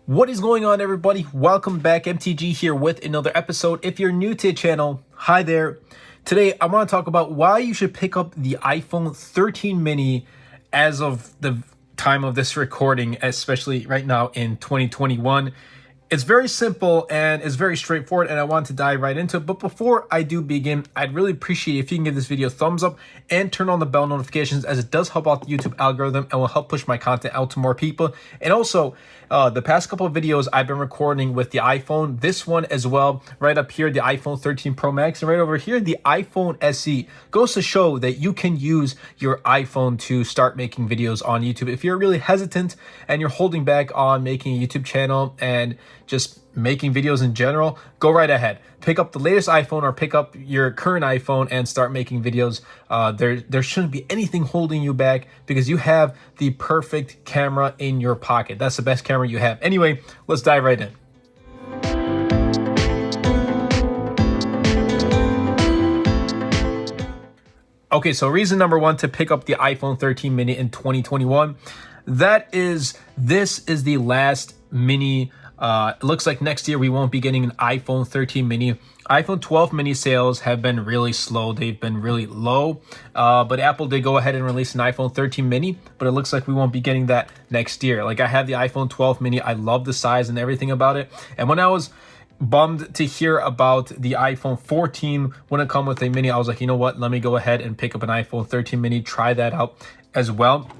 What is going on, everybody? Welcome back. MTG here with another episode. If you're new to the channel, hi there. Today I want to talk about why you should pick up the iPhone 13 mini as of the time of this recording, especially right now in 2021. It's very simple and it's very straightforward, and I want to dive right into it. But before I do begin, I'd really appreciate if you can give this video a thumbs up and turn on the bell notifications, as it does help out the YouTube algorithm and will help push my content out to more people. And also, the past couple of videos I've been recording with the iPhone, this one as well, right up here, the iPhone 13 Pro Max, and right over here, the iPhone SE, goes to show that you can use your iPhone to start making videos on YouTube. If you're really hesitant and you're holding back on making a YouTube channel and just making videos in general, go right ahead. Pick up the latest iPhone or pick up your current iPhone and start making videos. There shouldn't be anything holding you back because you have the perfect camera in your pocket. That's the best camera you have. Anyway, let's dive right in. Okay, so reason number one to pick up the iPhone 13 mini in 2021, this is the last mini. It looks like next year we won't be getting an iPhone 13 mini. iPhone 12 mini sales have been really slow. They've been really low, but Apple did go ahead and release an iPhone 13 mini, but it looks like we won't be getting that next year. Like, I have the iPhone 12 mini. I love the size and everything about it. And when I was bummed to hear about the iPhone 14 wouldn't come with a mini, I was like, you know what? Let me go ahead and pick up an iPhone 13 mini, try that out as well.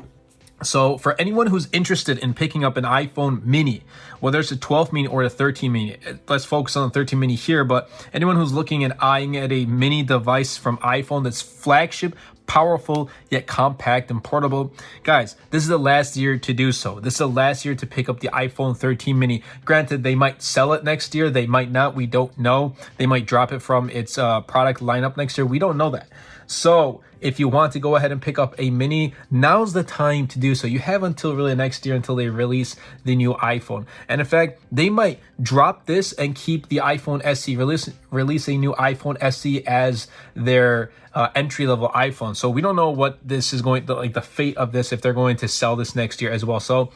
So for anyone who's interested in picking up an iPhone mini, whether it's a 12 mini or a 13 mini, let's focus on the 13 mini here, but anyone who's looking at eyeing at a mini device from iPhone that's flagship, powerful, yet compact and portable, guys, this is the last year to do so. This is the last year to pick up the iPhone 13 mini. Granted, they might sell it next year. They might not. We don't know. They might drop it from its product lineup next year. We don't know that. So if you want to go ahead and pick up a mini, now's the time to do so. You have until really next year until they release the new iPhone. And in fact, they might drop this and keep the iPhone SE, release a new iPhone SE as their entry-level iPhone. So we don't know what this is going to, like, the fate of this, if they're going to sell this next year as well. So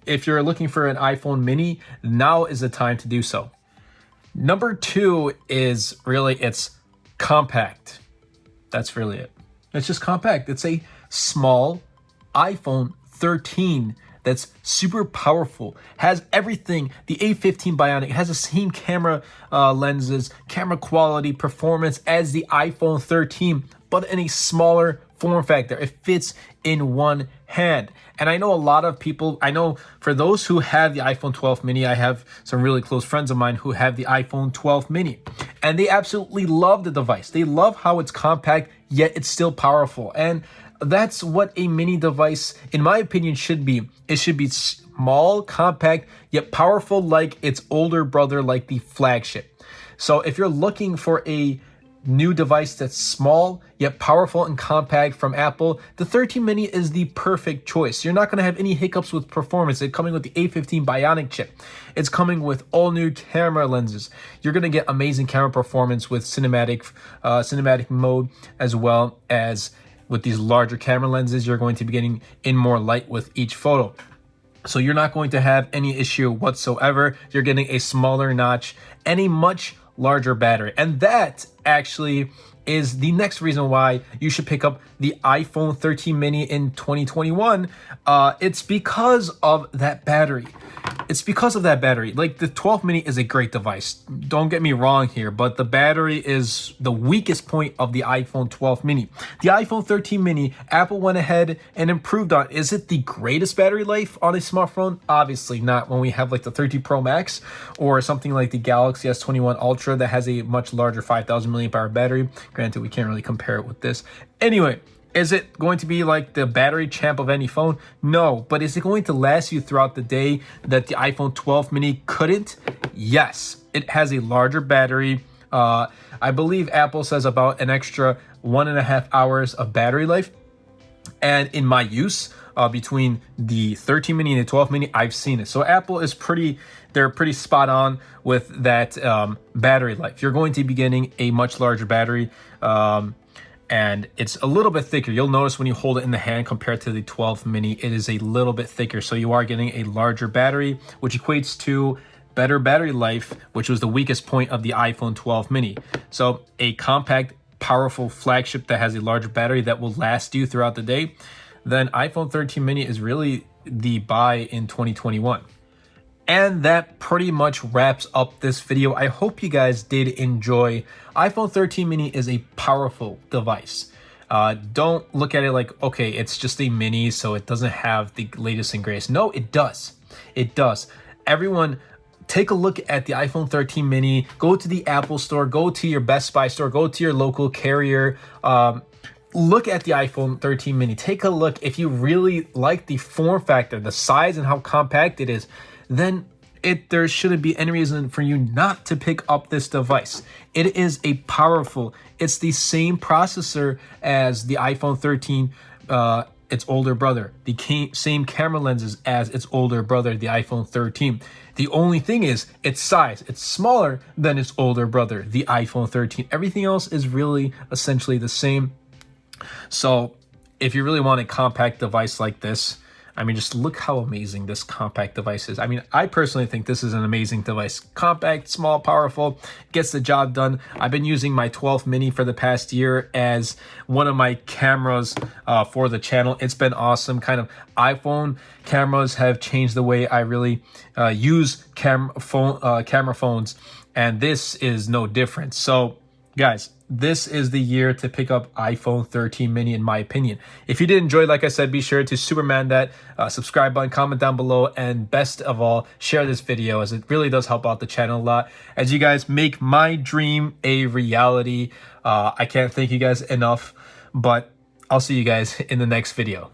if you're looking for an iPhone mini, now is the time to do so. Number two is really, it's compact. That's really it. It's just compact. It's a small iPhone 13 that's super powerful, has everything. The A15 Bionic has the same camera lenses, camera quality, performance as the iPhone 13, but in a smaller form factor. It fits in one hand. And I know a lot of people, I know for those who have the iPhone 12 mini, I have some really close friends of mine who have the iPhone 12 mini, and they absolutely love the device. They love how it's compact, yet it's still powerful. And that's what a mini device, in my opinion, should be. It should be small, compact, yet powerful like its older brother, like the flagship. So if you're looking for a new device that's small yet powerful and compact from Apple, the 13 mini is the perfect choice. You're not going to have any hiccups with performance. It's coming with the A15 Bionic chip. It's coming with all new camera lenses. You're going to get amazing camera performance with cinematic mode, as well as with these larger camera lenses. You're going to be getting in more light with each photo. So you're not going to have any issue whatsoever. You're getting a smaller notch and a much larger battery. And that actually is the next reason why you should pick up the iPhone 13 mini in 2021. It's because of that battery. It's because of that battery. Like, the 12 mini is a great device. Don't get me wrong here, but the battery is the weakest point of the iPhone 12 mini. The iPhone 13 mini, Apple went ahead and improved on. Is it the greatest battery life on a smartphone? Obviously not, when we have like the 13 Pro Max or something like the Galaxy S21 Ultra that has a much larger 5,000 milliamp hour battery. Granted, we can't really compare it with this. Anyway, is it going to be like the battery champ of any phone? No. But is it going to last you throughout the day that the iPhone 12 mini couldn't? Yes. It has a larger battery. I believe Apple says about an extra 1.5 hours of battery life. And in my use, between the 13 mini and the 12 mini, I've seen it. So Apple is they're pretty spot on with that battery life. You're going to be getting a much larger battery. and it's a little bit thicker. You'll notice when you hold it in the hand compared to the 12 mini, it is a little bit thicker. So you are getting a larger battery, which equates to better battery life, which was the weakest point of the iPhone 12 mini. So a compact, powerful flagship that has a larger battery that will last you throughout the day, then iPhone 13 mini is really the buy in 2021. And that pretty much wraps up this video. I hope you guys did enjoy. iPhone 13 mini is a powerful device. Don't look at it like, okay, it's just a mini, so it doesn't have the latest and greatest. No, it does. It does. Everyone, take a look at the iPhone 13 mini. Go to the Apple store. Go to your Best Buy store. Go to your local carrier. Look at the iPhone 13 mini. Take a look. If you really like the form factor, the size, and how compact it is, then there shouldn't be any reason for you not to pick up this device. It is a powerful, it's the same processor as the iPhone 13, its older brother, the same camera lenses as its older brother, the iPhone 13. The only thing is its size. It's smaller than its older brother, the iPhone 13. Everything else is really essentially the same. So if you really want a compact device like this, I mean, just look how amazing this compact device is. I mean, I personally think this is an amazing device. Compact, small, powerful, gets the job done. I've been using my 12 mini for the past year as one of my cameras for the channel. It's been awesome. Kind of iPhone cameras have changed the way I really use camera phones, and this is no different. So, guys, this is the year to pick up iPhone 13 mini, in my opinion. If you did enjoy, like I said, be sure to Superman that subscribe button, comment down below, and best of all, share this video, as it really does help out the channel a lot. As you guys make my dream a reality, I can't thank you guys enough, but I'll see you guys in the next video.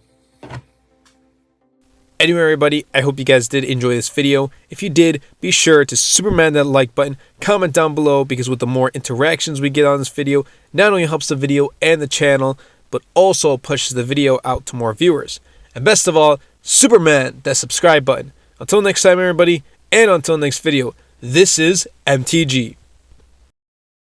Anyway, everybody, I hope you guys did enjoy this video. If you did, be sure to Superman that like button, comment down below, because with the more interactions we get on this video, not only helps the video and the channel, but also pushes the video out to more viewers. And best of all, Superman that subscribe button. Until next time, everybody, and until next video, this is MTG.